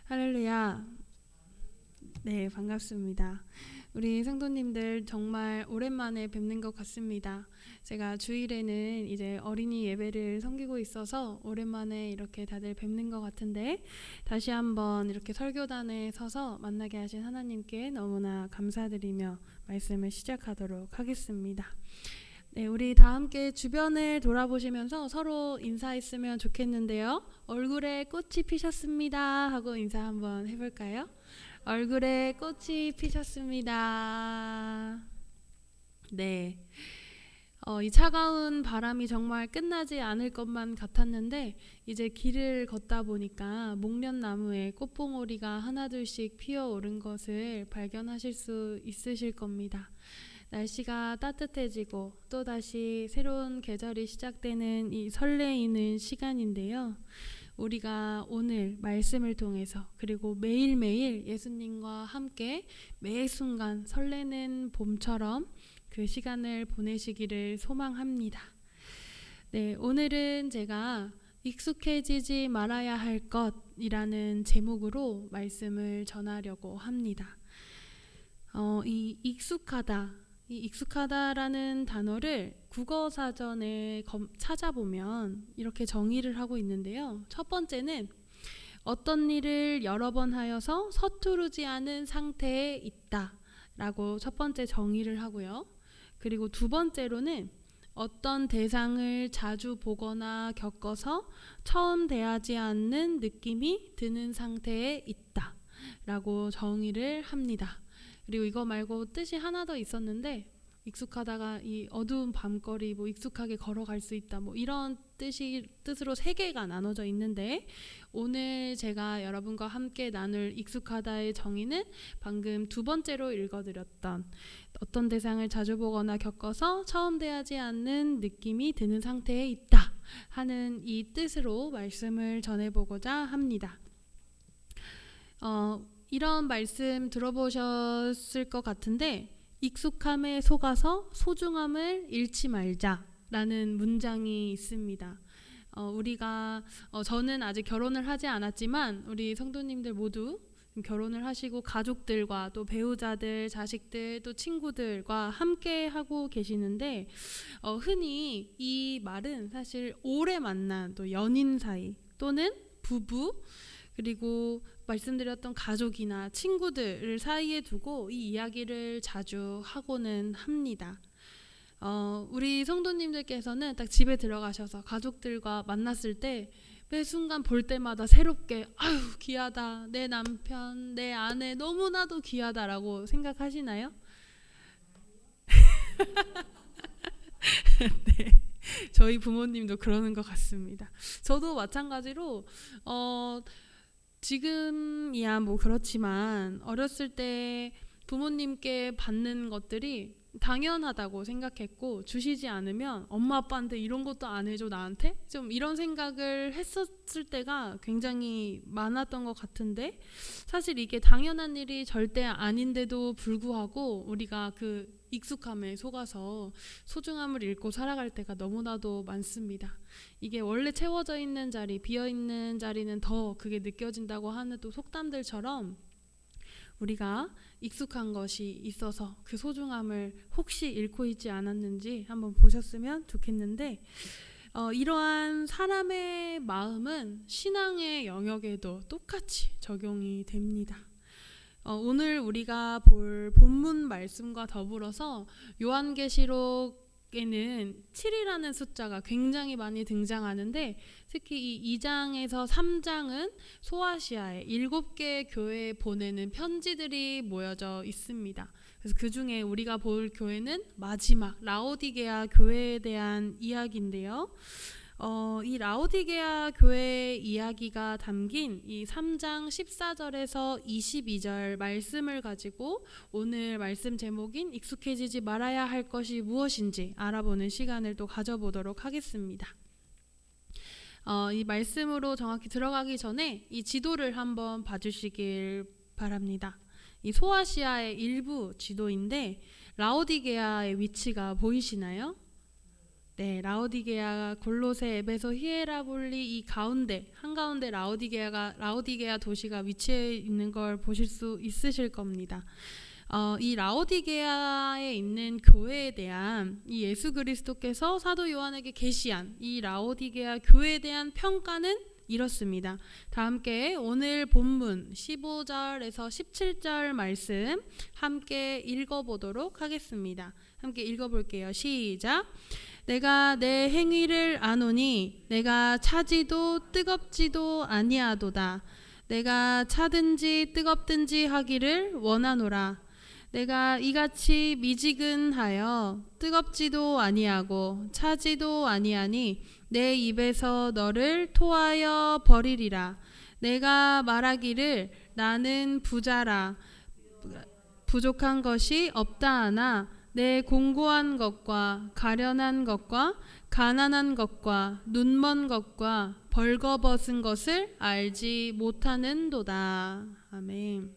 할렐루야. 네, 반갑습니다. 우리 성도님들 정말 오랜만에 뵙는 것 같습니다. 제가 주일에는 이제 어린이 예배를 섬기고 있어서 오랜만에 이렇게 다들 뵙는 것 같은데, 다시 한번 이렇게 설교단에 서서 만나게 하신 하나님께 너무나 감사드리며 말씀을 시작하도록 하겠습니다. 네, 우리 다 함께 주변을 돌아보시면서 서로 인사했으면 좋겠는데요. 얼굴에 꽃이 피셨습니다 하고 인사 한번 해볼까요? 얼굴에 꽃이 피셨습니다. 네, 이 차가운 바람이 정말 끝나지 않을 것만 같았는데 이제 길을 걷다 보니까 목련나무에 꽃봉오리가 하나둘씩 피어오른 것을 발견하실 수 있으실 겁니다. 날씨가 따뜻해지고 또다시 새로운 계절이 시작되는 이 설레이는 시간인데요. 우리가 오늘 말씀을 통해서 그리고 매일매일 예수님과 함께 매 순간 설레는 봄처럼 그 시간을 보내시기를 소망합니다. 네, 오늘은 제가 익숙해지지 말아야 할 것이라는 제목으로 말씀을 전하려고 합니다. 이 익숙하다라는 단어를 국어사전에 찾아보면 이렇게 정의를 하고 있는데요. 첫 번째는 어떤 일을 여러 번 하여서 서투르지 않은 상태에 있다 라고 첫 번째 정의를 하고요. 그리고 두 번째로는 어떤 대상을 자주 보거나 겪어서 처음 대하지 않는 느낌이 드는 상태에 있다 라고 정의를 합니다. 그리고 이거 말고 뜻이 하나 더 있었는데, 익숙하다가 이 어두운 밤거리 익숙하게 걸어갈 수 있다 이런 뜻으로 세 개가 나눠져 있는데, 오늘 제가 여러분과 함께 나눌 익숙하다의 정의는 방금 두 번째로 읽어드렸던 어떤 대상을 자주 보거나 겪어서 처음 대하지 않는 느낌이 드는 상태에 있다 하는 이 뜻으로 말씀을 전해보고자 합니다. 이런 말씀 들어보셨을 것 같은데, 익숙함에 속아서 소중함을 잃지 말자라는 문장이 있습니다. 저는 아직 결혼을 하지 않았지만 우리 성도님들 모두 결혼을 하시고 가족들과 또 배우자들, 자식들, 또 친구들과 함께 하고 계시는데, 흔히 이 말은 사실 오래 만난 또 연인 사이 또는 부부, 그리고 말씀드렸던 가족이나 친구들 사이에 두고 이 이야기를 자주 하고는 합니다. 우리 성도님들께서는 딱 집에 들어가셔서 가족들과 만났을 때 매 순간 볼 때마다 새롭게 아유 귀하다, 내 남편, 내 아내 너무나도 귀하다라고 생각하시나요? 네, 저희 부모님도 그러는 것 같습니다. 저도 마찬가지로 지금이야 그렇지만 어렸을 때 부모님께 받는 것들이 당연하다고 생각했고, 주시지 않으면 엄마 아빠한테 이런 것도 안 해줘 나한테? 좀 이런 생각을 했었을 때가 굉장히 많았던 것 같은데, 사실 이게 당연한 일이 절대 아닌데도 불구하고 우리가 그 익숙함에 속아서 소중함을 잃고 살아갈 때가 너무나도 많습니다. 이게 원래 채워져 있는 자리, 비어있는 자리는 더 그게 느껴진다고 하는 또 속담들처럼 우리가 익숙한 것이 있어서 그 소중함을 혹시 잃고 있지 않았는지 한번 보셨으면 좋겠는데, 이러한 사람의 마음은 신앙의 영역에도 똑같이 적용이 됩니다. 오늘 우리가 볼 본문 말씀과 더불어서 요한계시록에는 7이라는 숫자가 굉장히 많이 등장하는데, 특히 이 2장에서 3장은 소아시아의 7개 교회에 보내는 편지들이 모여져 있습니다. 그래서 그 중에 우리가 볼 교회는 마지막 라오디게아 교회에 대한 이야기인데요. 이 라오디게아 교회의 이야기가 담긴 이 3장 14절에서 22절 말씀을 가지고 오늘 말씀 제목인 익숙해지지 말아야 할 것이 무엇인지 알아보는 시간을 또 가져보도록 하겠습니다. 이 말씀으로 정확히 들어가기 전에 이 지도를 한번 봐주시길 바랍니다. 이 소아시아의 일부 지도인데 라오디게아의 위치가 보이시나요? 네, 라오디게아, 골로새, 에베소, 히에라볼리 이 가운데 한가운데 라오디게아 도시가 위치해 있는 걸 보실 수 있으실 겁니다. 이 라오디게아에 있는 교회에 대한 이 예수 그리스도께서 사도 요한에게 계시한 이 라오디게아 교회에 대한 평가는 이렇습니다. 다 함께 오늘 본문 15절에서 17절 말씀 함께 읽어보도록 하겠습니다. 함께 읽어볼게요. 시작. 내가 내 행위를 아노니 내가 차지도 뜨겁지도 아니하도다. 내가 차든지 뜨겁든지 하기를 원하노라. 내가 이같이 미지근하여 뜨겁지도 아니하고 차지도 아니하니 내 입에서 너를 토하여 버리리라. 내가 말하기를 나는 부자라 부족한 것이 없다 하나 내 공고한 것과 가련한 것과 가난한 것과 눈먼 것과 벌거벗은 것을 알지 못하는도다. 아멘.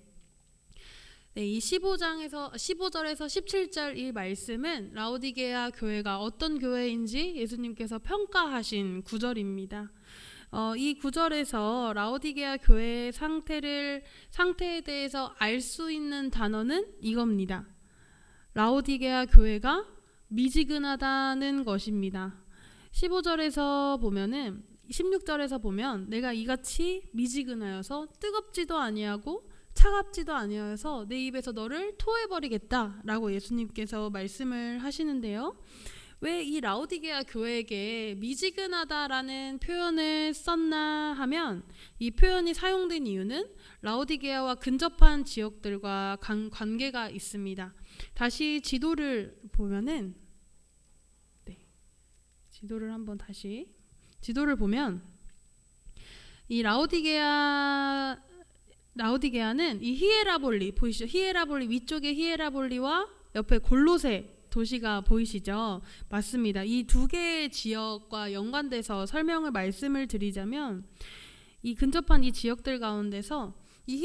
네, 이 15절에서 17절 이 말씀은 라오디게아 교회가 어떤 교회인지 예수님께서 평가하신 구절입니다. 이 구절에서 라오디게아 교회의 상태에 대해서 알 수 있는 단어는 이겁니다. 라오디게아 교회가 미지근하다는 것입니다. 16절에서 보면 내가 이같이 미지근하여서 뜨겁지도 아니하고 차갑지도 아니하여서 내 입에서 너를 토해버리겠다라고 예수님께서 말씀을 하시는데요. 왜 이 라오디게아 교회에게 미지근하다라는 표현을 썼나 하면 이 표현이 사용된 이유는 라오디게아와 근접한 지역들과 관계가 있습니다. 다시 지도를 보면은 지도를 보면 이 라오디게아는 이 히에라볼리 보이시죠? 히에라볼리 위쪽에 히에라볼리와 옆에 골로새 도시가 보이시죠? 맞습니다. 이 두 개의 지역과 연관돼서 말씀을 드리자면 이 근접한 이 지역들 가운데서 이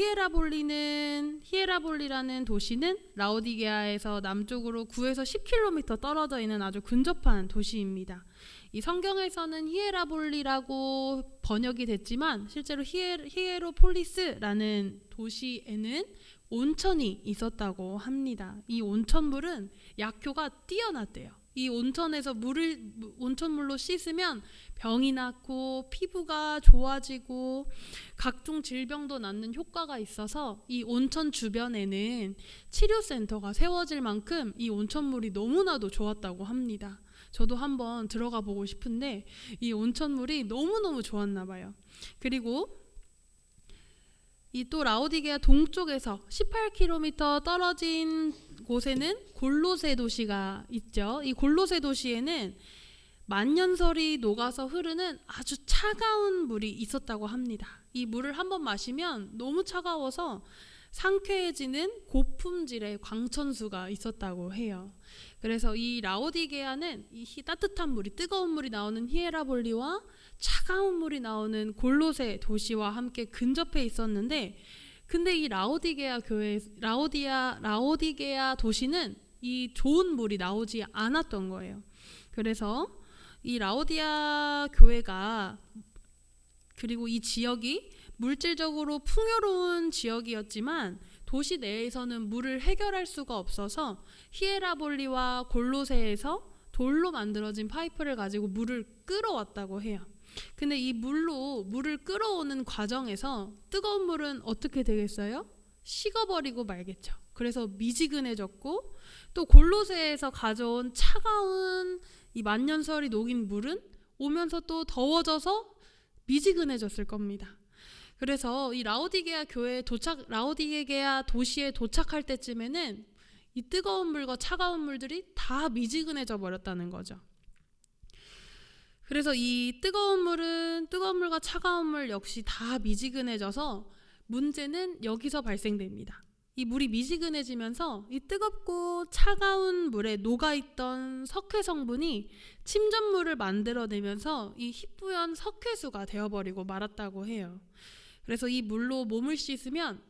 히에라볼리라는 도시는 라오디게아에서 남쪽으로 9에서 10km 떨어져 있는 아주 근접한 도시입니다. 이 성경에서는 히에라볼리라고 번역이 됐지만 실제로 히에로폴리스라는 도시에는 온천이 있었다고 합니다. 이 온천물은 약효가 뛰어났대요. 이 온천물로 씻으면 병이 낫고 피부가 좋아지고 각종 질병도 낫는 효과가 있어서 이 온천 주변에는 치료센터가 세워질 만큼 이 온천물이 너무나도 좋았다고 합니다. 저도 한번 들어가 보고 싶은데 이 온천물이 너무너무 좋았나 봐요. 그리고 이 또 라오디게아 동쪽에서 18km 떨어진 곳에는 골로새 도시가 있죠. 이 골로새 도시에는 만년설이 녹아서 흐르는 아주 차가운 물이 있었다고 합니다. 이 물을 한번 마시면 너무 차가워서 상쾌해지는 고품질의 광천수가 있었다고 해요. 그래서 이 라오디게아는 이 따뜻한 물이 뜨거운 물이 나오는 히에라볼리와 차가운 물이 나오는 골로새 도시와 함께 근접해 있었는데 근데 이 라오디게아 도시는 이 좋은 물이 나오지 않았던 거예요. 그래서 이 라오디아 교회가 그리고 이 지역이 물질적으로 풍요로운 지역이었지만 도시 내에서는 물을 해결할 수가 없어서 히에라볼리와 골로새에서 돌로 만들어진 파이프를 가지고 물을 끌어왔다고 해요. 근데 이 물을 끌어오는 과정에서 뜨거운 물은 어떻게 되겠어요? 식어버리고 말겠죠. 그래서 미지근해졌고 또 골로새에서 가져온 차가운 이 만년설이 녹인 물은 오면서 또 더워져서 미지근해졌을 겁니다. 그래서 이 라오디게아 도시에 도착할 때쯤에는 이 뜨거운 물과 차가운 물들이 다 미지근해져 버렸다는 거죠. 그래서 이 뜨거운 물과 차가운 물 역시 다 미지근해져서 문제는 여기서 발생됩니다. 이 물이 미지근해지면서 이 뜨겁고 차가운 물에 녹아있던 석회 성분이 침전물을 만들어내면서 이 희뿌연 석회수가 되어버리고 말았다고 해요. 그래서 이 물로 몸을 씻으면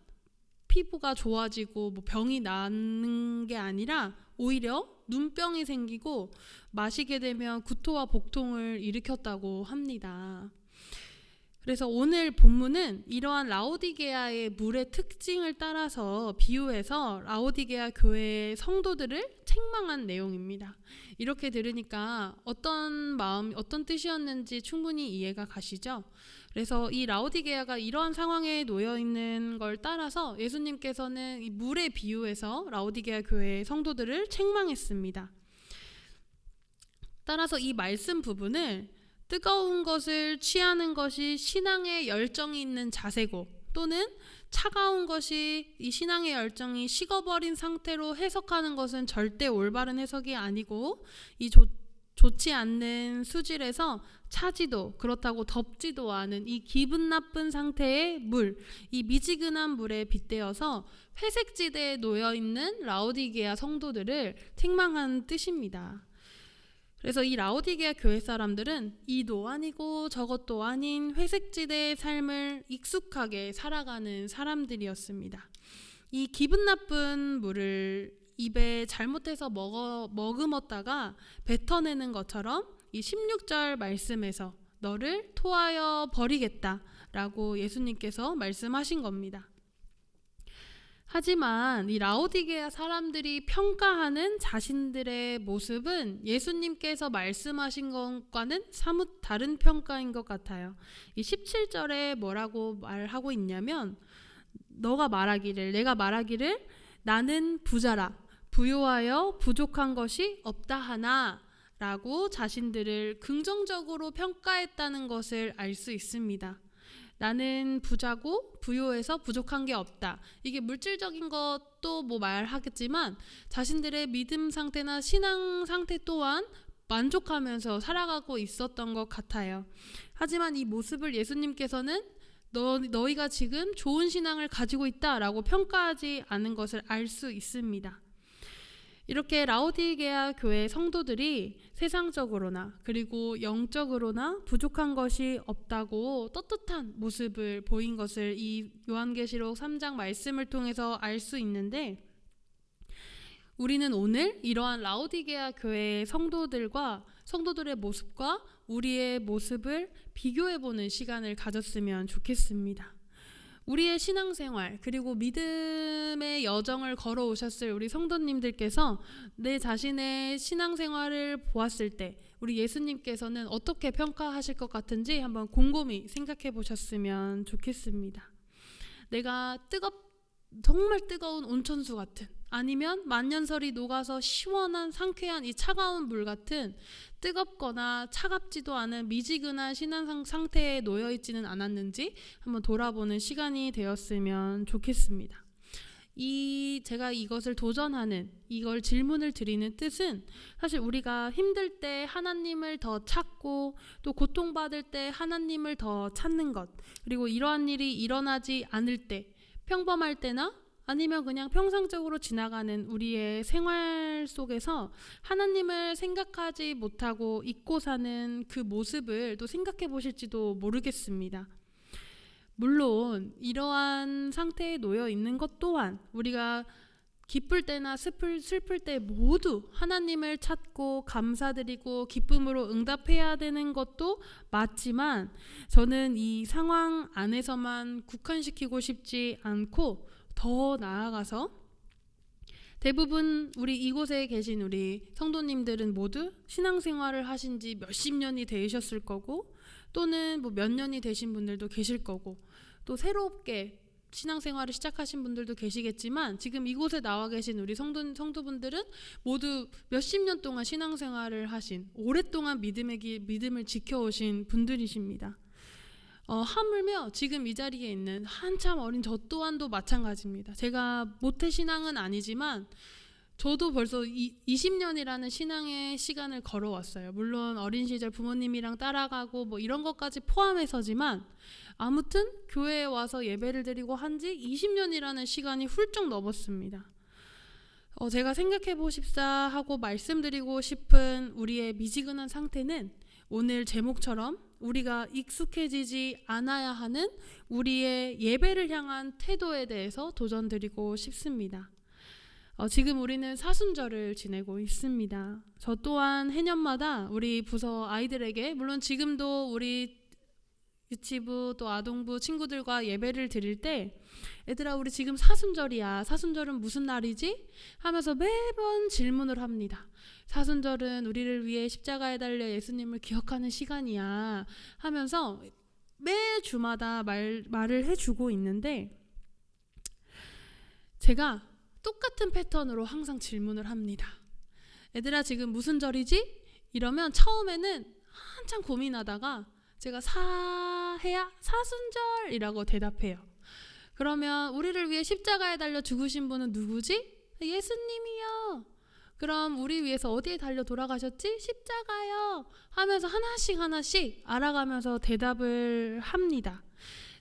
피부가 좋아지고 뭐 병이 나는 게 아니라 오히려 눈병이 생기고 마시게 되면 구토와 복통을 일으켰다고 합니다. 그래서 오늘 본문은 이러한 라오디게아의 물의 특징을 따라서 비유해서 라오디게아 교회의 성도들을 책망한 내용입니다. 이렇게 들으니까 어떤 마음, 어떤 뜻이었는지 충분히 이해가 가시죠? 그래서 이 라오디게아가 이러한 상황에 놓여 있는 걸 따라서 예수님께서는 이 물에 비유해서 라오디게아 교회의 성도들을 책망했습니다. 따라서 이 말씀 부분을 뜨거운 것을 취하는 것이 신앙의 열정이 있는 자세고 또는 차가운 것이 이 신앙의 열정이 식어버린 상태로 해석하는 것은 절대 올바른 해석이 아니고 이 좋지 않는 수질에서 차지도 그렇다고 덥지도 않은 이 기분 나쁜 상태의 물, 이 미지근한 물에 빗대어서 회색지대에 놓여있는 라오디게아 성도들을 책망하는 뜻입니다. 그래서 이 라오디게아 교회 사람들은 이도 아니고 저것도 아닌 회색지대의 삶을 익숙하게 살아가는 사람들이었습니다. 이 기분 나쁜 물을 입에 잘못해서 머금었다가 뱉어내는 것처럼 이 16절 말씀에서 너를 토하여 버리겠다 라고 예수님께서 말씀하신 겁니다. 하지만 이 라오디게아 사람들이 평가하는 자신들의 모습은 예수님께서 말씀하신 것과는 사뭇 다른 평가인 것 같아요. 이 17절에 뭐라고 말하고 있냐면 내가 말하기를 나는 부자라 부요하여 부족한 것이 없다 하나 라고 자신들을 긍정적으로 평가했다는 것을 알 수 있습니다. 나는 부자고 부요해서 부족한 게 없다. 이게 물질적인 것도 뭐 말하겠지만 자신들의 믿음 상태나 신앙 상태 또한 만족하면서 살아가고 있었던 것 같아요. 하지만 이 모습을 예수님께서는 너희가 지금 좋은 신앙을 가지고 있다라고 평가하지 않은 것을 알 수 있습니다. 이렇게 라오디게아 교회 성도들이 세상적으로나 그리고 영적으로나 부족한 것이 없다고 떳떳한 모습을 보인 것을 이 요한계시록 3장 말씀을 통해서 알 수 있는데 우리는 오늘 이러한 라오디게아 교회의 성도들의 모습과 우리의 모습을 비교해보는 시간을 가졌으면 좋겠습니다. 우리의 신앙생활 그리고 믿음의 여정을 걸어오셨을 우리 성도님들께서 내 자신의 신앙생활을 보았을 때 우리 예수님께서는 어떻게 평가하실 것 같은지 한번 곰곰이 생각해 보셨으면 좋겠습니다. 내가 정말 뜨거운 온천수 같은 아니면 만년설이 녹아서 시원한 상쾌한 이 차가운 물 같은 뜨겁거나 차갑지도 않은 미지근한 신앙 상태에 놓여 있지는 않았는지 한번 돌아보는 시간이 되었으면 좋겠습니다. 제가 이것을 도전하는 이걸 질문을 드리는 뜻은 사실 우리가 힘들 때 하나님을 더 찾고 또 고통받을 때 하나님을 더 찾는 것 그리고 이러한 일이 일어나지 않을 때 평범할 때나 아니면 그냥 평상적으로 지나가는 우리의 생활 속에서 하나님을 생각하지 못하고 잊고 사는 그 모습을 또 생각해 보실지도 모르겠습니다. 물론 이러한 상태에 놓여 있는 것 또한 우리가 기쁠 때나 슬플 때 모두 하나님을 찾고 감사드리고 기쁨으로 응답해야 되는 것도 맞지만 저는 이 상황 안에서만 국한시키고 싶지 않고 더 나아가서 대부분 우리 이곳에 계신 우리 성도님들은 모두 신앙생활을 하신 지 몇십 년이 되셨을 거고 또는 뭐 몇 년이 되신 분들도 계실 거고 또 새롭게 신앙생활을 시작하신 분들도 계시겠지만 지금 이곳에 나와 계신 우리 성도분들은 모두 몇십 년 동안 신앙생활을 하신 오랫동안 믿음을 지켜오신 분들이십니다. 하물며 지금 이 자리에 있는 한참 어린 저 또한도 마찬가지입니다. 제가 모태신앙은 아니지만 저도 벌써 20년이라는 신앙의 시간을 걸어왔어요. 물론 어린 시절 부모님이랑 따라가고 뭐 이런 것까지 포함해서지만 아무튼 교회에 와서 예배를 드리고 한 지 20년이라는 시간이 훌쩍 넘었습니다. 제가 생각해 보십사 하고 말씀드리고 싶은 우리의 미지근한 상태는 오늘 제목처럼 우리가 익숙해지지 않아야 하는 우리의 예배를 향한 태도에 대해서 도전드리고 싶습니다. 지금 우리는 사순절을 지내고 있습니다. 저 또한 해년마다 우리 부서 아이들에게, 물론 지금도 우리 유치부 또 아동부 친구들과 예배를 드릴 때, 얘들아 우리 지금 사순절이야. 사순절은 무슨 날이지? 하면서 매번 질문을 합니다. 사순절은 우리를 위해 십자가에 달려 예수님을 기억하는 시간이야 하면서 매 주마다 말을 해주고 있는데, 제가 똑같은 패턴으로 항상 질문을 합니다. 얘들아 지금 무슨 절이지? 이러면 처음에는 한참 고민하다가 제가 사해야 사순절이라고 대답해요. 그러면 우리를 위해 십자가에 달려 죽으신 분은 누구지? 예수님이요. 그럼 우리 위해서 어디에 달려 돌아가셨지? 십자가요. 하면서 하나씩 알아가면서 대답을 합니다.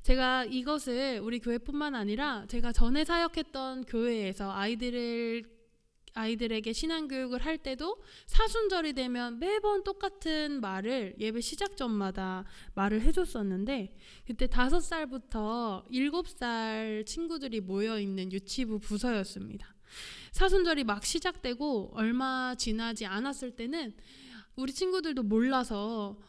제가 이것을 우리 교회뿐만 아니라 제가 전에 사역했던 교회에서 아이들에게 신앙교육을 할 때도 사순절이 되면 매번 똑같은 말을 예배 시작 전마다 말을 해줬었는데, 그때 5살부터 7살 친구들이 모여있는 유치부 부서였습니다. 사순절이 막 시작되고 얼마 지나지 않았을 때는 우리 친구들도 몰라서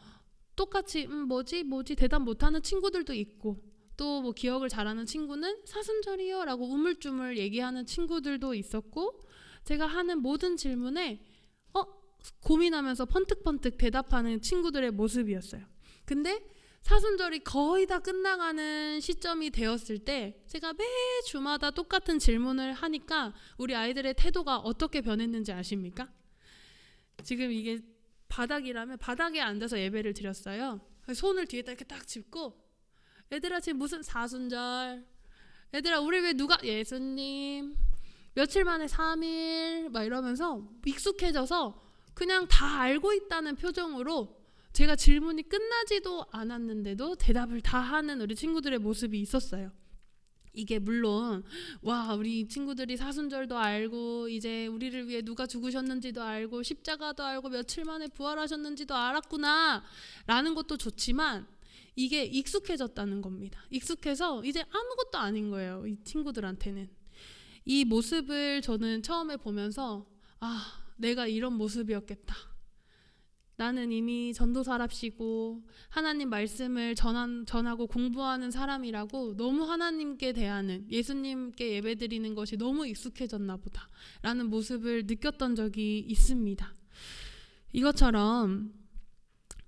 똑같이 뭐지 대답 못하는 친구들도 있고, 또 뭐 기억을 잘하는 친구는 사순절이요 라고 우물쭈물 얘기하는 친구들도 있었고, 제가 하는 모든 질문에 고민하면서 펀뜩펀뜩 대답하는 친구들의 모습이었어요. 근데 사순절이 거의 다 끝나가는 시점이 되었을 때 제가 매 주마다 똑같은 질문을 하니까 우리 아이들의 태도가 어떻게 변했는지 아십니까? 지금 이게 바닥이라면 바닥에 앉아서 예배를 드렸어요. 손을 뒤에다 이렇게 딱 짚고, 얘들아 지금 무슨 사순절, 얘들아 우리 왜 누가 예수님, 며칠 만에 3일 막 이러면서 익숙해져서 그냥 다 알고 있다는 표정으로 제가 질문이 끝나지도 않았는데도 대답을 다 하는 우리 친구들의 모습이 있었어요. 이게 물론 우리 친구들이 사순절도 알고 이제 우리를 위해 누가 죽으셨는지도 알고 십자가도 알고 며칠 만에 부활하셨는지도 알았구나 라는 것도 좋지만, 이게 익숙해졌다는 겁니다. 익숙해서 이제 아무것도 아닌 거예요. 이 친구들한테는. 이 모습을 저는 처음에 보면서 내가 이런 모습이었겠다. 나는 이미 전도사랍시고 하나님 말씀을 전하고 공부하는 사람이라고 너무 하나님께 대하는, 예수님께 예배드리는 것이 너무 익숙해졌나 보다 라는 모습을 느꼈던 적이 있습니다. 이것처럼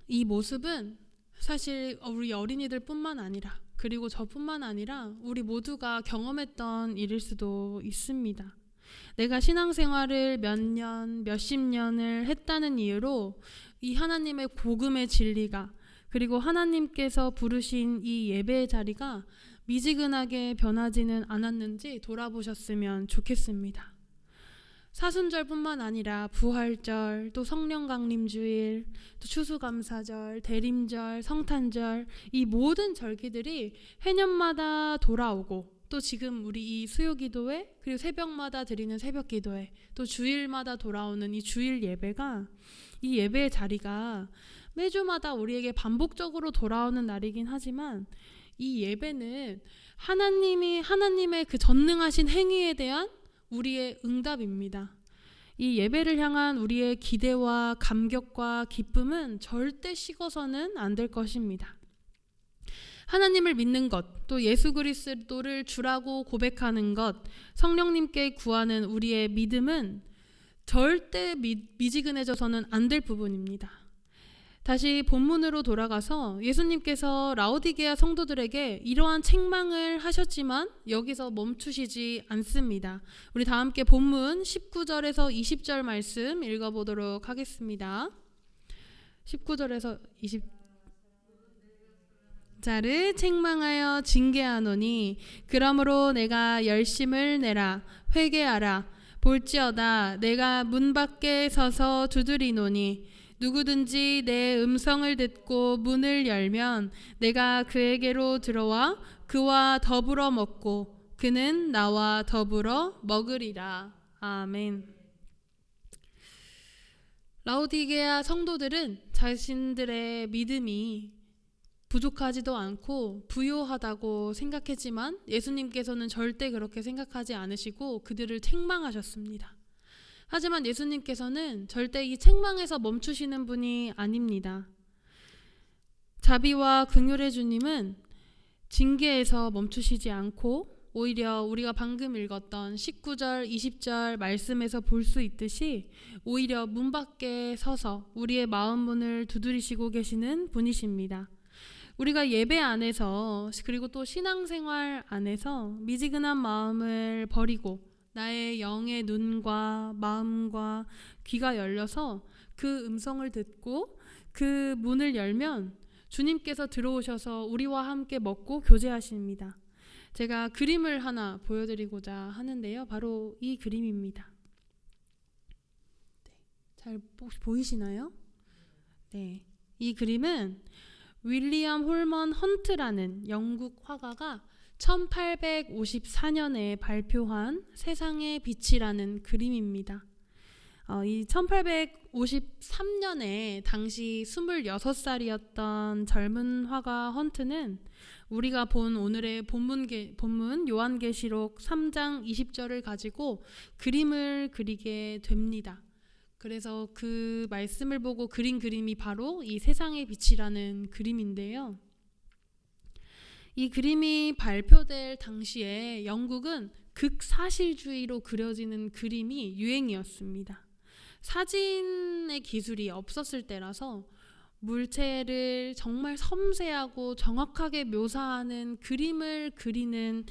이 모습은 사실 우리 어린이들 뿐만 아니라, 그리고 저뿐만 아니라 우리 모두가 경험했던 일일 수도 있습니다. 내가 신앙생활을 몇십 년을 했다는 이유로 이 하나님의 복음의 진리가, 그리고 하나님께서 부르신 이 예배의 자리가 미지근하게 변하지는 않았는지 돌아보셨으면 좋겠습니다. 사순절뿐만 아니라 부활절, 또 성령 강림주일, 또 추수감사절, 대림절, 성탄절, 이 모든 절기들이 해년마다 돌아오고, 또 지금 우리 이 수요기도회, 그리고 새벽마다 드리는 새벽기도회, 또 주일마다 돌아오는 이 주일 예배가, 이 예배의 자리가 매주마다 우리에게 반복적으로 돌아오는 날이긴 하지만, 이 예배는 하나님의 그 전능하신 행위에 대한 우리의 응답입니다. 이 예배를 향한 우리의 기대와 감격과 기쁨은 절대 식어서는 안 될 것입니다. 하나님을 믿는 것, 또 예수 그리스도를 주라고 고백하는 것, 성령님께 구하는 우리의 믿음은 절대 미지근해져서는 안 될 부분입니다. 다시 본문으로 돌아가서 예수님께서 라오디게아 성도들에게 이러한 책망을 하셨지만 여기서 멈추시지 않습니다. 우리 다 함께 본문 19절에서 20절 말씀 읽어보도록 하겠습니다. 19절에서 20. 자를 책망하여 징계하노니 그러므로 내가 열심을 내라 회개하라. 볼지어다 내가 문 밖에 서서 두드리노니 누구든지 내 음성을 듣고 문을 열면 내가 그에게로 들어와 그와 더불어 먹고 그는 나와 더불어 먹으리라. 아멘. 라오디게아 성도들은 자신들의 믿음이 부족하지도 않고 부요하다고 생각했지만 예수님께서는 절대 그렇게 생각하지 않으시고 그들을 책망하셨습니다. 하지만 예수님께서는 절대 이 책망에서 멈추시는 분이 아닙니다. 자비와 긍휼의 주님은 징계에서 멈추시지 않고 오히려 우리가 방금 읽었던 19절, 20절 말씀에서 볼 수 있듯이 오히려 문 밖에 서서 우리의 마음 문을 두드리시고 계시는 분이십니다. 우리가 예배 안에서 그리고 또 신앙생활 안에서 미지근한 마음을 버리고 나의 영의 눈과 마음과 귀가 열려서 그 음성을 듣고 그 문을 열면 주님께서 들어오셔서 우리와 함께 먹고 교제하십니다. 제가 그림을 하나 보여드리고자 하는데요. 바로 이 그림입니다. 네, 잘 보이시나요? 네, 이 그림은 윌리엄 홀먼 헌트라는 영국 화가가 1854년에 발표한 세상의 빛이라는 그림입니다. 이 1853년에 당시 26살이었던 젊은 화가 헌트는 우리가 본 오늘의 본문 요한계시록 3장 20절을 가지고 그림을 그리게 됩니다. 그래서 그 말씀을 보고 그린 그림이 바로 이 세상의 빛이라는 그림인데요. 이 그림이 발표될 당시에 영국은 극사실주의로 그려지는 그림이 유행이었습니다. 사진의 기술이 없었을 때라서 물체를 정말 섬세하고 정확하게 묘사하는 그림을 그리는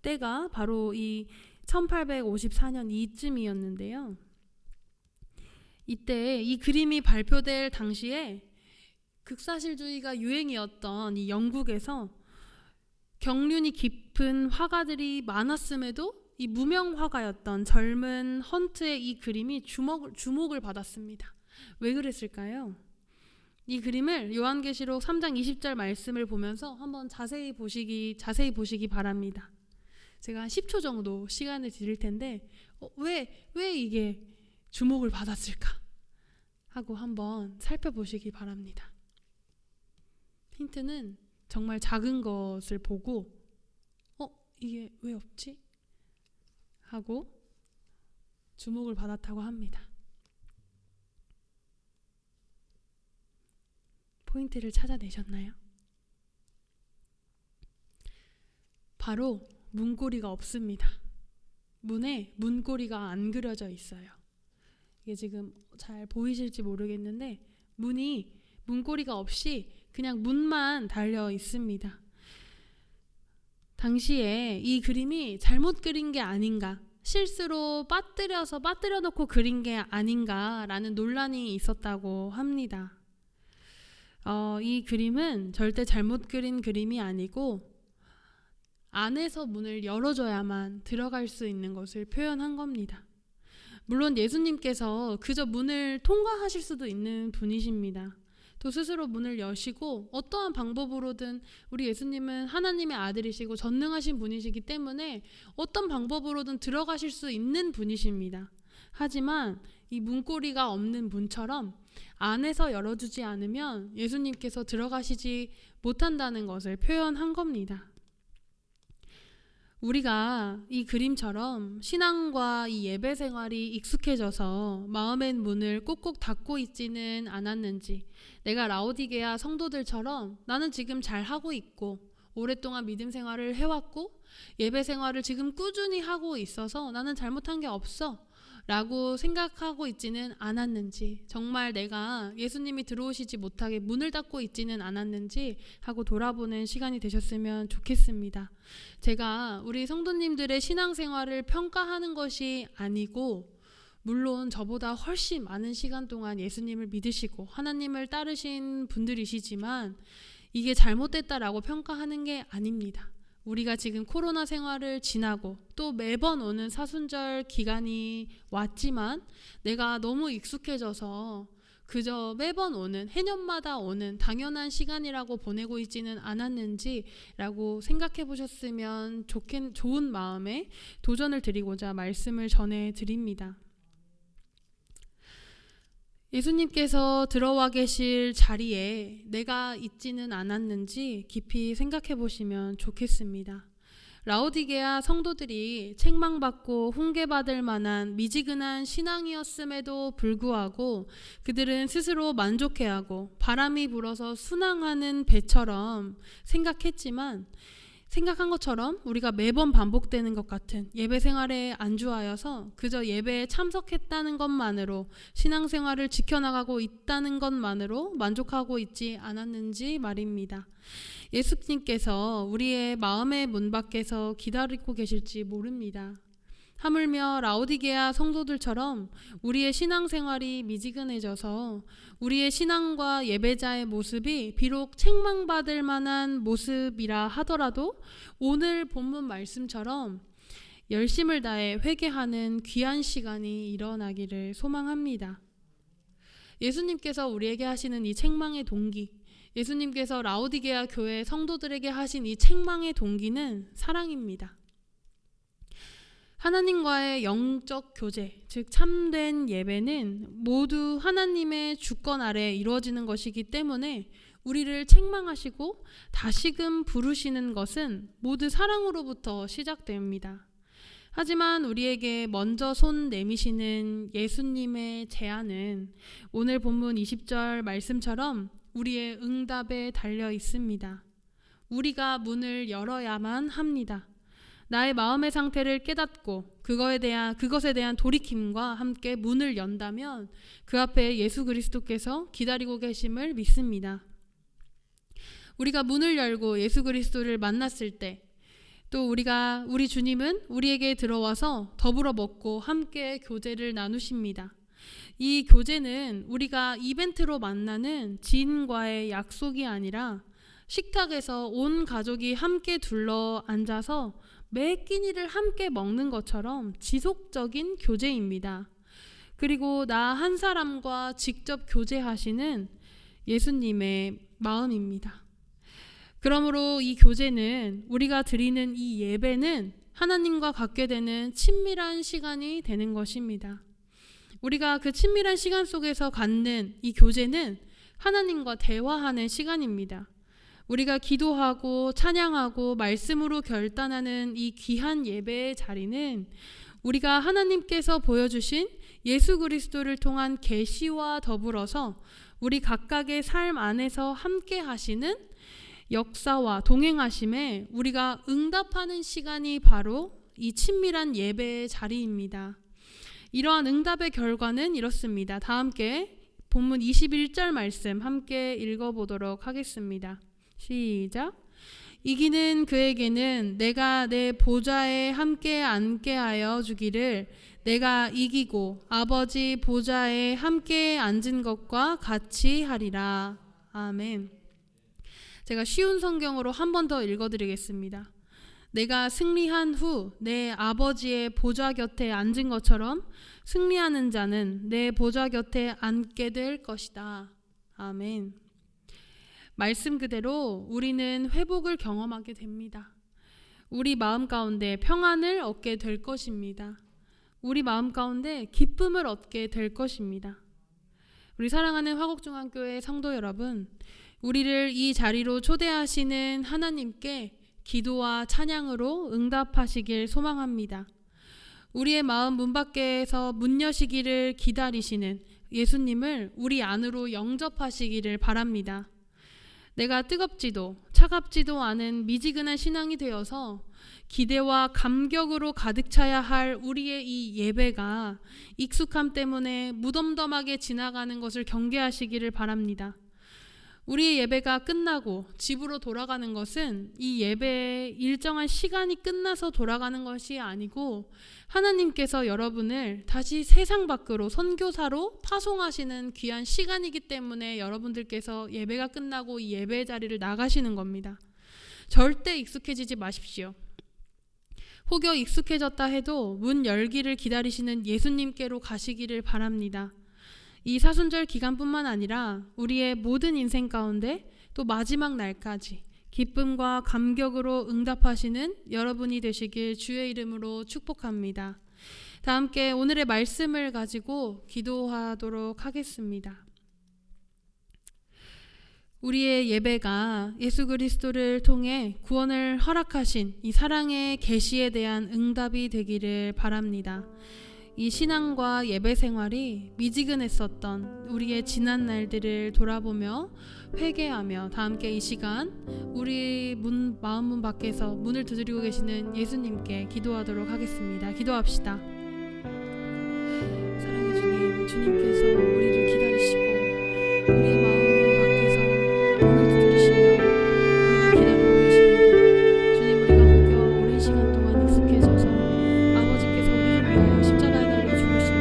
때가 바로 이 1854년 이쯤이었는데요. 이때 이 그림이 발표될 당시에 극사실주의가 유행이었던 이 영국에서 경륜이 깊은 화가들이 많았음에도 이 무명 화가였던 젊은 헌트의 이 그림이 주목을 받았습니다. 왜 그랬을까요? 이 그림을 요한계시록 3장 20절 말씀을 보면서 한번 자세히 보시기 바랍니다. 제가 한 10초 정도 시간을 드릴 텐데 왜 이게 주목을 받았을까 하고 한번 살펴보시기 바랍니다. 힌트는 정말 작은 것을 보고 이게 왜 없지? 하고 주목을 받았다고 합니다. 포인트를 찾아내셨나요? 바로 문고리가 없습니다. 문에 문고리가 안 그려져 있어요. 이게 지금 잘 보이실지 모르겠는데 문고리가 없이 그냥 문만 달려 있습니다. 당시에 이 그림이 잘못 그린 게 아닌가, 실수로 빠뜨려 놓고 그린 게 아닌가라는 논란이 있었다고 합니다. 이 그림은 절대 잘못 그린 그림이 아니고 안에서 문을 열어줘야만 들어갈 수 있는 것을 표현한 겁니다. 물론 예수님께서 그저 문을 통과하실 수도 있는 분이십니다. 또 스스로 문을 여시고 어떠한 방법으로든 우리 예수님은 하나님의 아들이시고 전능하신 분이시기 때문에 어떤 방법으로든 들어가실 수 있는 분이십니다. 하지만 이 문고리가 없는 문처럼 안에서 열어주지 않으면 예수님께서 들어가시지 못한다는 것을 표현한 겁니다. 우리가 이 그림처럼 신앙과 이 예배 생활이 익숙해져서 마음의 문을 꼭꼭 닫고 있지는 않았는지, 내가 라오디게아 성도들처럼 나는 지금 잘 하고 있고 오랫동안 믿음 생활을 해왔고 예배 생활을 지금 꾸준히 하고 있어서 나는 잘못한 게 없어 라고 생각하고 있지는 않았는지, 정말 내가 예수님이 들어오시지 못하게 문을 닫고 있지는 않았는지 하고 돌아보는 시간이 되셨으면 좋겠습니다. 제가 우리 성도님들의 신앙생활을 평가하는 것이 아니고, 물론 저보다 훨씬 많은 시간 동안 예수님을 믿으시고 하나님을 따르신 분들이시지만 이게 잘못됐다라고 평가하는 게 아닙니다. 우리가 지금 코로나 생활을 지나고 또 매번 오는 사순절 기간이 왔지만 내가 너무 익숙해져서 그저 매번 오는, 해년마다 오는 당연한 시간이라고 보내고 있지는 않았는지라고 생각해 보셨으면 좋은 마음에 도전을 드리고자 말씀을 전해드립니다. 예수님께서 들어와 계실 자리에 내가 있지는 않았는지 깊이 생각해 보시면 좋겠습니다. 라오디게아 성도들이 책망받고 훈계받을 만한 미지근한 신앙이었음에도 불구하고 그들은 스스로 만족해하고 바람이 불어서 순항하는 배처럼 생각한 것처럼 우리가 매번 반복되는 것 같은 예배 생활에 안주하여서 그저 예배에 참석했다는 것만으로 신앙생활을 지켜나가고 있다는 것만으로 만족하고 있지 않았는지 말입니다. 예수님께서 우리의 마음의 문 밖에서 기다리고 계실지 모릅니다. 하물며 라오디게아 성도들처럼 우리의 신앙생활이 미지근해져서 우리의 신앙과 예배자의 모습이 비록 책망받을 만한 모습이라 하더라도 오늘 본문 말씀처럼 열심을 다해 회개하는 귀한 시간이 일어나기를 소망합니다. 예수님께서 우리에게 하시는 이 책망의 동기, 예수님께서 라오디게아 교회 성도들에게 하신 이 책망의 동기는 사랑입니다. 하나님과의 영적 교제, 즉 참된 예배는 모두 하나님의 주권 아래 이루어지는 것이기 때문에 우리를 책망하시고 다시금 부르시는 것은 모두 사랑으로부터 시작됩니다. 하지만 우리에게 먼저 손 내미시는 예수님의 제안은 오늘 본문 20절 말씀처럼 우리의 응답에 달려 있습니다. 우리가 문을 열어야만 합니다. 나의 마음의 상태를 깨닫고 그것에 대한 돌이킴과 함께 문을 연다면 그 앞에 예수 그리스도께서 기다리고 계심을 믿습니다. 우리가 문을 열고 예수 그리스도를 만났을 때 또 우리 주님은 우리에게 들어와서 더불어 먹고 함께 교제를 나누십니다. 이 교제는 우리가 이벤트로 만나는 지인과의 약속이 아니라 식탁에서 온 가족이 함께 둘러 앉아서 매 끼니를 함께 먹는 것처럼 지속적인 교제입니다. 그리고 나 한 사람과 직접 교제하시는 예수님의 마음입니다. 그러므로 이 교제는 우리가 드리는 이 예배는 하나님과 갖게 되는 친밀한 시간이 되는 것입니다. 우리가 그 친밀한 시간 속에서 갖는 이 교제는 하나님과 대화하는 시간입니다. 우리가 기도하고 찬양하고 말씀으로 결단하는 이 귀한 예배의 자리는 우리가 하나님께서 보여주신 예수 그리스도를 통한 계시와 더불어서 우리 각각의 삶 안에서 함께 하시는 역사와 동행하심에 우리가 응답하는 시간이 바로 이 친밀한 예배의 자리입니다. 이러한 응답의 결과는 이렇습니다. 다 함께 본문 21절 말씀 함께 읽어보도록 하겠습니다. 시작. 이기는 그에게는 내가 내 보좌에 함께 앉게 하여 주기를 내가 이기고 아버지 보좌에 함께 앉은 것과 같이 하리라. 아멘. 제가 쉬운 성경으로 한 번 더 읽어드리겠습니다. 내가 승리한 후 내 아버지의 보좌 곁에 앉은 것처럼 승리하는 자는 내 보좌 곁에 앉게 될 것이다. 아멘. 말씀 그대로 우리는 회복을 경험하게 됩니다. 우리 마음 가운데 평안을 얻게 될 것입니다. 우리 마음 가운데 기쁨을 얻게 될 것입니다. 우리 사랑하는 화곡중앙교회 성도 여러분, 우리를 이 자리로 초대하시는 하나님께 기도와 찬양으로 응답하시길 소망합니다. 우리의 마음 문 밖에서 문 여시기를 기다리시는 예수님을 우리 안으로 영접하시기를 바랍니다. 내가 뜨겁지도 차갑지도 않은 미지근한 신앙이 되어서 기대와 감격으로 가득 차야 할 우리의 이 예배가 익숙함 때문에 무덤덤하게 지나가는 것을 경계하시기를 바랍니다. 우리의 예배가 끝나고 집으로 돌아가는 것은 이 예배의 일정한 시간이 끝나서 돌아가는 것이 아니고 하나님께서 여러분을 다시 세상 밖으로 선교사로 파송하시는 귀한 시간이기 때문에 여러분들께서 예배가 끝나고 이 예배의 자리를 나가시는 겁니다. 절대 익숙해지지 마십시오. 혹여 익숙해졌다 해도 문 열기를 기다리시는 예수님께로 가시기를 바랍니다. 이 사순절 기간뿐만 아니라 우리의 모든 인생 가운데 또 마지막 날까지 기쁨과 감격으로 응답하시는 여러분이 되시길 주의 이름으로 축복합니다. 다 함께 오늘의 말씀을 가지고 기도하도록 하겠습니다. 우리의 예배가 예수 그리스도를 통해 구원을 허락하신 이 사랑의 계시에 대한 응답이 되기를 바랍니다. 이 신앙과 예배 생활이 미지근했었던 우리의 지난 날들을 돌아보며 회개하며 다 함께 이 시간 우리 마음문 밖에서 문을 두드리고 계시는 예수님께 기도하도록 하겠습니다. 기도합시다. 사랑의 주님, 주님께서 우리를 기다리시고 우리의 마음문 밖에서 문을 두드리시며 우리를 기다리고 계십니다. 주님, 우리가 혹여 오랜 시간 동안 익숙해져서 아버지께서 우리를 위하여 십자가에 달려 죽으시며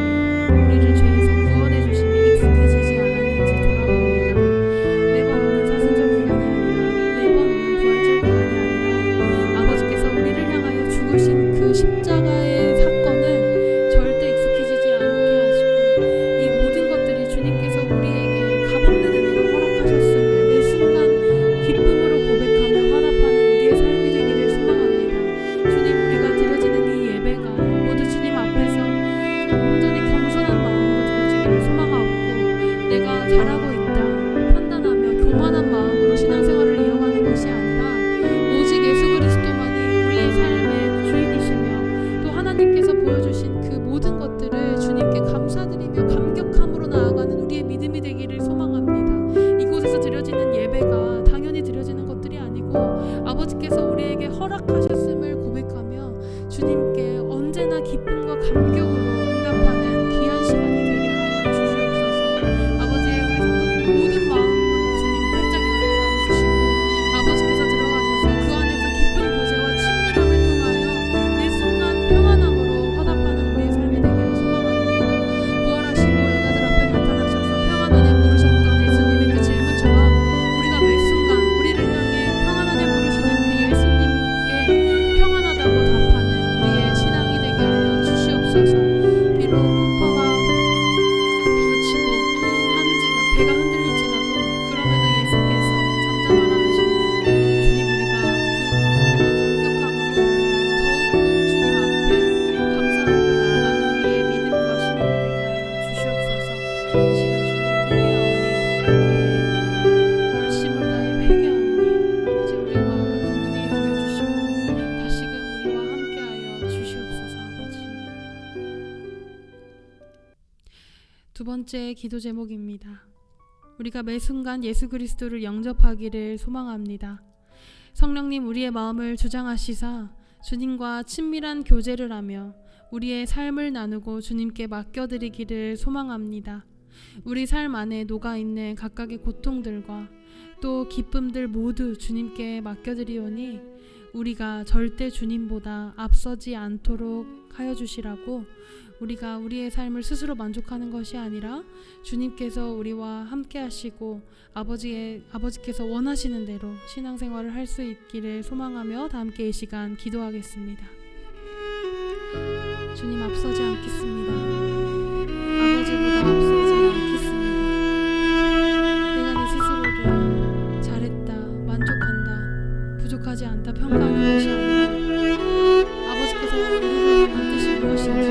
우리를 죄에서 구원해 주심이 익숙해지지 않았는지 돌아봅니다. 매번 오는 사순절 기간이 아니라 매번 오는 부활절 기간이 아니라 아버지께서 우리를 향하여 죽으신 그 십자가의 사건은 절대 익숙해지지 않게 하시고 이 모든 것들이 주님께서 우리에게 값없는 은혜로 허락하셨음을 매 순간 기쁨으로 고백하며 화답하는 우리의 삶이 되기를 소망합니다. 주님, 우리가 드려지는 이 예배가 모두 주님 앞에서 온전히 겸손한 마음으로 드려지기를 소망하고 내가 잘하고 있다 판단하며 교만한 마음으로 신앙생활을 이어가는 것이 아니라 오직 예수 그리스도만이 우리의 삶의 주인이시며 또 하나님께서 보여주신 그 모든 것들을 주님께 감사드리며 감격함으로 나아가는 우리의 믿음이 되기를 소망합니다. 이곳에서 드려지는 예배가 당연히 드려지는 것들이 아니고 아버지께서 우리에게 허락하셨음을 고백하며 주님께 언제나 기쁨과 감격으로 응답하는 귀한 시간이 되게 하여 주시옵소서. 아버지의 우리 성도들 모든 마음은 주님 활짝 열게 하여 주시고 아버지께서 들어가셔서 그 안에서 깊은 교제와 친밀함을 통하여 매 순간 평안함으로 화답하는 우리의 삶이 되기를 소망합니다. 부활하시고 여자들 앞에 나타나셔서 평안하냐 물으셨던 예수님의 그 질문처럼 우리가 매 순간 우리를 향해 평안하냐 물으시는 그 예수님께 평안하다고 답하는 우리의 신앙이 되게 하여 주시옵소서. 비록 풍파가 부딪히고 하는지만 배가 흔들릴지라도 그럼에도 예수께서 잠잠하라 하시니 주님, 우리가 감격함으로 더욱더 주님 앞에 감사하고 나아가는 우리의 믿음과 신앙이 되게 하여 주시옵소서. 이 시간 주님 회개하오니 우리의 열심을 다해 회개하오니 아버지 우리의 마음을 긍휼히 여겨주시고 다시금 우리와 함께하여 주시옵소서. 아버지. 두 번째 기도 제목입니다. 우리가 매 순간 예수 그리스도를 영접하기를 소망합니다. 성령님, 우리의 마음을 주장하시사 주님과 친밀한 교제를 하며 우리의 삶을 나누고 주님께 맡겨드리기를 소망합니다. 우리 삶 안에 녹아있는 각각의 고통들과 또 기쁨들 모두 주님께 맡겨드리오니 우리가 절대 주님보다 앞서지 않도록 하여 주시라고 우리가 우리의 삶을 스스로 만족하는 것이 아니라 주님께서 우리와 함께 하시고 아버지께서 원하시는 대로 신앙생활을 할 수 있기를 소망하며 다 함께 이 시간 기도하겠습니다. 주님, 앞서지 않겠습니다. 아버지보다 앞서지 않겠습니다. 내가 내 스스로를 잘했다, 만족한다, 부족하지 않다 평가하는 것이 아니라 아버지께서 우리를 향한 뜻이 무엇인지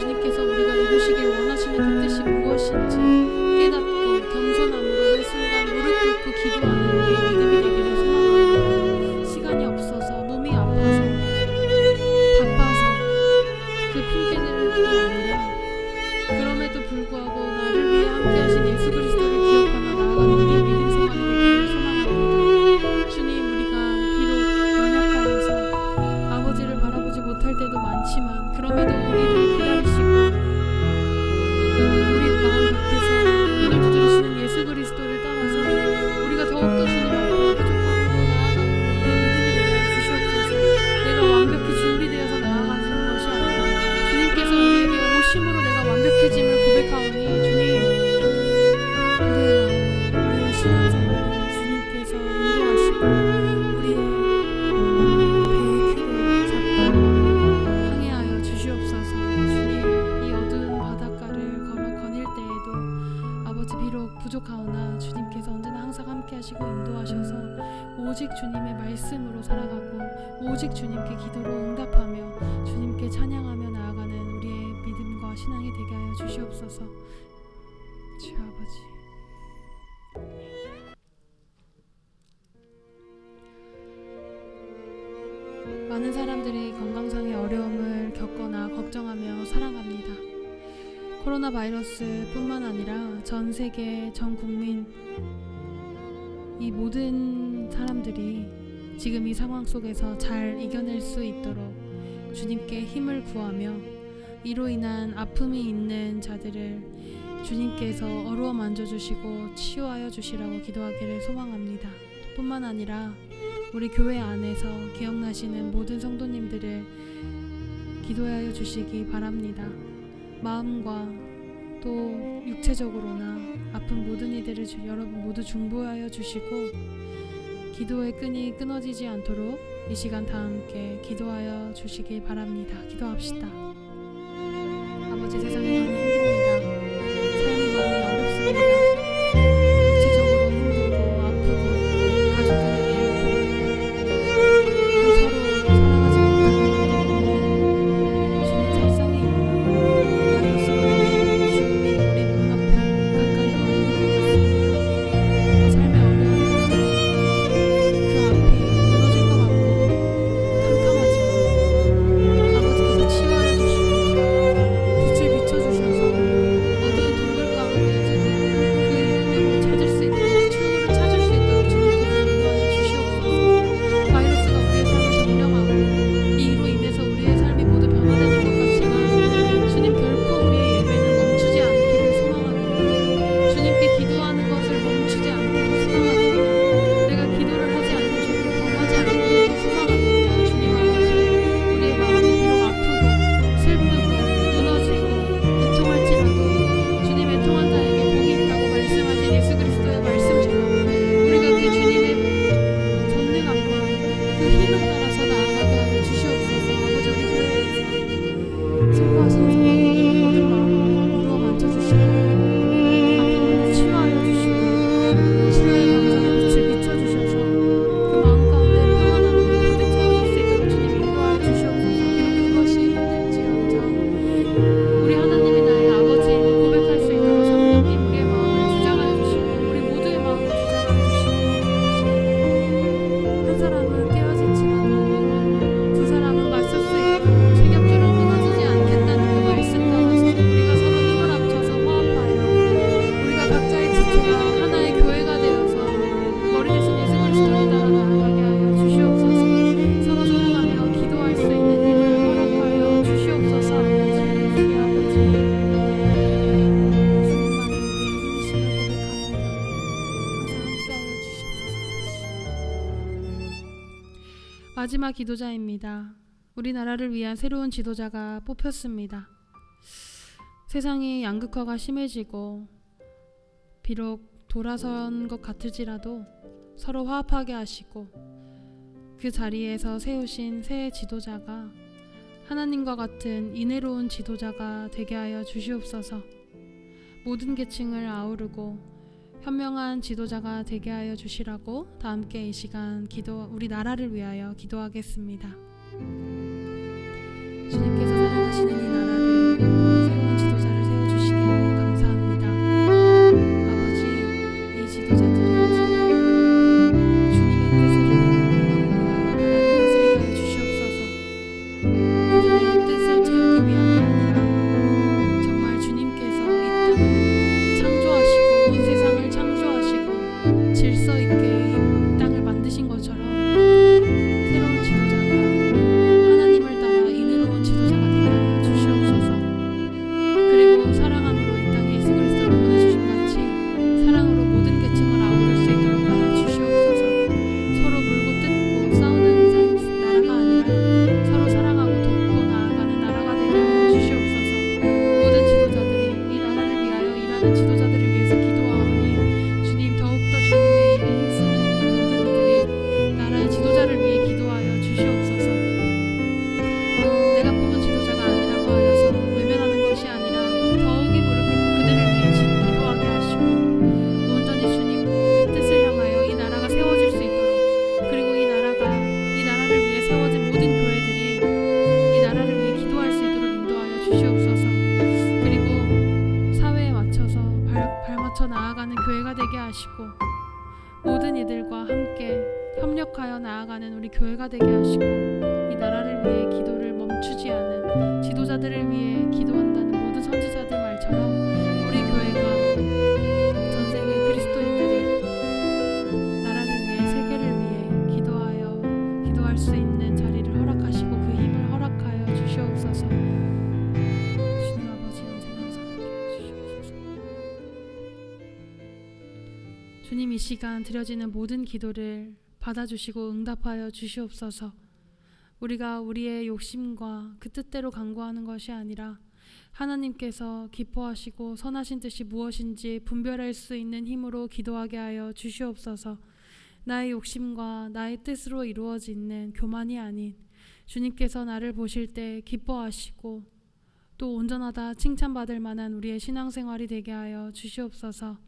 주님께서 우리가 이루시길 원하시는 그 뜻이 무엇인지 깨닫고 겸손함으로 매 순간 무릎 꿇고 기도하는 우리의 믿음이 되기를 소망합니다. 시간이 없어서 몸이 아파서 바빠서 그 핑계들이 아니라 그럼에도 불구하고 나를 위해 함께하신 예수 그리스도를 기억하며 나아가는 우리의 믿음 생활이 되기를 소망합니다. 주님, 우리가 비록 연약하여서 아버지를 바라보지 못할 때도 많지만 그럼에도 우리를 기다리시고 우리 마음 밖에서 문을 두드리시는 예수 그리스도를 따라서 우리가 더욱더 주님 앞에 부족함으로 나아가는 우리의 믿음이 되게 하여 주시옵소서. 내가 완벽히 준비되어서 나아가는 것이 아니라 주님께서 우리에게 오심으로 내가 완벽해짐을 고백하오니 주님, 우리의 신앙생활을 주님께서 인도하시고 우리의 배의 키를 잡고 항해하여 주시옵소서. 주님, 이 어두운 바닷가를 거닐 때에도 아버지 비록 부족하오나 주님께서 언제나 항상 함께 하시고 인도하셔서 오직 주님의 말씀으로 살아가고 오직 주님께 기도로 응답하며 주님께 찬양하며 나아가는 우리의 주시옵소서. 주여 아버지, 많은 사람들이 건강상의 어려움을 겪거나 걱정하며 살아갑니다. 코로나 바이러스뿐만 아니라 전 세계, 전 국민, 이 모든 사람들이 지금 이 상황 속에서 잘 이겨낼 수 있도록 주님께 힘을 구하며 이로 인한 아픔이 있는 자들을 주님께서 어루어 만져주시고 치유하여 주시라고 기도하기를 소망합니다. 뿐만 아니라 우리 교회 안에서 기억나시는 모든 성도님들을 기도하여 주시기 바랍니다. 마음과 또 육체적으로나 아픈 모든 이들을 여러분 모두 중보하여 주시고 기도의 끈이 끊어지지 않도록 이 시간 다 함께 기도하여 주시기 바랍니다. 기도합시다. 아버지, 세상이 많이 힘듭니다. 삶이 많이 어렵습니다. 육체적으로 힘들고 아프고 가족들을 잃고 또 서로 사랑하지 못하기 때문에 주님 살상이 일어나고 바이러스로 인해 죽음이 우리 눈앞에 가까이 와 있는 것 같습니다. 삶의 어려움이 그 앞이 무너질 것 같고 캄캄하지만 아버지께서 치유하여 주시고 빛을 비춰주셔서 어두운 동굴 가운데에서도 그 입구를 찾을 수 있도록, 출구를 찾을 수 있도록 주님께서 인도하여 주시옵소서. 바이러스가 우리의 삶을 점령하고 이로 인해서 우리의 삶이 모두 변화되는 것 같지만 주님 결코 우리의 예배는 멈추지 않기를 소망합니다. 주님께 기도하는 것을 멈추지 않기를 소망합니다. 내가 기도를 하지 않는 죄를 범하지 않기를 소망합니다. 주님 아버지, 우리의 마음이 비록 아프고 슬프고 무너지고 애통할지라도 주님 애통한 자에게 복이 있다고 말씀하신 예수 그리스도의 말씀처럼 우리가 그 주님의 전능함과 그 힘을 따라서 나아가게 하여 주시옵소서. 아버지, 우리 교회에서 슬퍼하시는 성도님들 모든 마음을 어루어 만져주시고 아픈 분을 치유하여 주시고 치료의 광선의 빛을 비춰주셔서 그 마음 가운데 평안함이 가득 채워질 수 있도록 주님 인도하여 주시옵소서. 비록 그것이 힘들지언정 우리 하나님이 나의 아버지임을 고백할 수 있도록 성령님 우리의 마음을 주장하여 주시고 우리 모두의 마음을 주장하여 주시고 한 사람은 깨어질지라도 두 사람은 맞설 수 있도록 체격줄은 끊어지지 않겠다는 그 말씀 따라서 우리가 서로 힘을 합쳐서 화합하여 우리가 각자의 지체가 하나의 교회가 되어서 머리 대신 예수 그리스도를 따라 나아가게 하여 주시옵소서. 서로 사랑하며 기도할 수 있는 힘을 허락하여 주시옵소서. 주여 아버지, 주님만이 우리의 힘이심을 고백합니다. 항상 함께하여 주시옵소서. 마지막 기도자입니다. 우리나라를 위한 새로운 지도자가 뽑혔습니다. 세상이 양극화가 심해지고 비록 돌아선 것 같을지라도 서로 화합하게 하시고 그 자리에서 세우신 새 지도자가 하나님과 같은 인애로운 지도자가 되게 하여 주시옵소서. 모든 계층을 아우르고 현명한 지도자가 되게 하여 주시라고 다 함께 이 시간 우리 나라를 위하여 기도하겠습니다. 주님께서 사랑하시는 이 나라를 새로운 지도자를 세워주시기를 감사합니다. 아버지, 이 지도자들이 주님의 뜻을 나라를 다스리게 하여 주시옵소서. 그들의 뜻을 채우기 위함이 아니라 정말 주님께서 이 땅을 창조하시고 온 세상을 창조하시고 질서 있게 이 땅을 만드신 것처럼 새로운 지도자가 하나님을 따라 인애로운 지도자가 되게 하여 주시옵소서. 그리고 사랑함으로 이 땅에 예수 그리스도를 보내주신 같이 사랑으로 모든 계층을 아우를 수 있도록 하여 주시옵소서. 서로 물고 뜯고 싸우는 나라가 아니라 서로 사랑하고 때가 되게 하시고 이 나라를 위해 기도를 멈추지 않은 지도자들을 위해 기도한다는 모든 선지자들 말처럼 우리 교회가 전 세계 그리스도인들이 나라를 위해 세계를 위해 기도할 수 있는 자리를 허락하시고 그 힘을 허락하여 주시옵소서. 주님 아버지 언제나 항상 함께하여 주시옵소서. 주님 이 시간 드려지는 모든 기도를 받아주시고 응답하여 주시옵소서. 우리가 우리의 욕심과 그 뜻대로 간구하는 것이 아니라 하나님께서 기뻐하시고 선하신 뜻이 무엇인지 분별할 수 있는 힘으로 기도하게 하여 주시옵소서. 나의 욕심과 나의 뜻으로 이루어지는 교만이 아닌 주님께서 나를 보실 때 기뻐하시고 또 온전하다 칭찬받을 만한 우리의 신앙생활이 되게 하여 주시옵소서.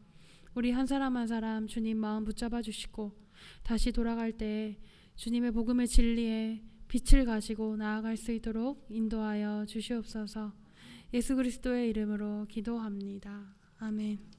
우리 한 사람 한 사람 주님 마음 붙잡아 주시고 다시 돌아갈 때 주님의 복음의 진리에 빛을 가지고 나아갈 수 있도록 인도하여 주시옵소서. 예수 그리스도의 이름으로 기도합니다. 아멘.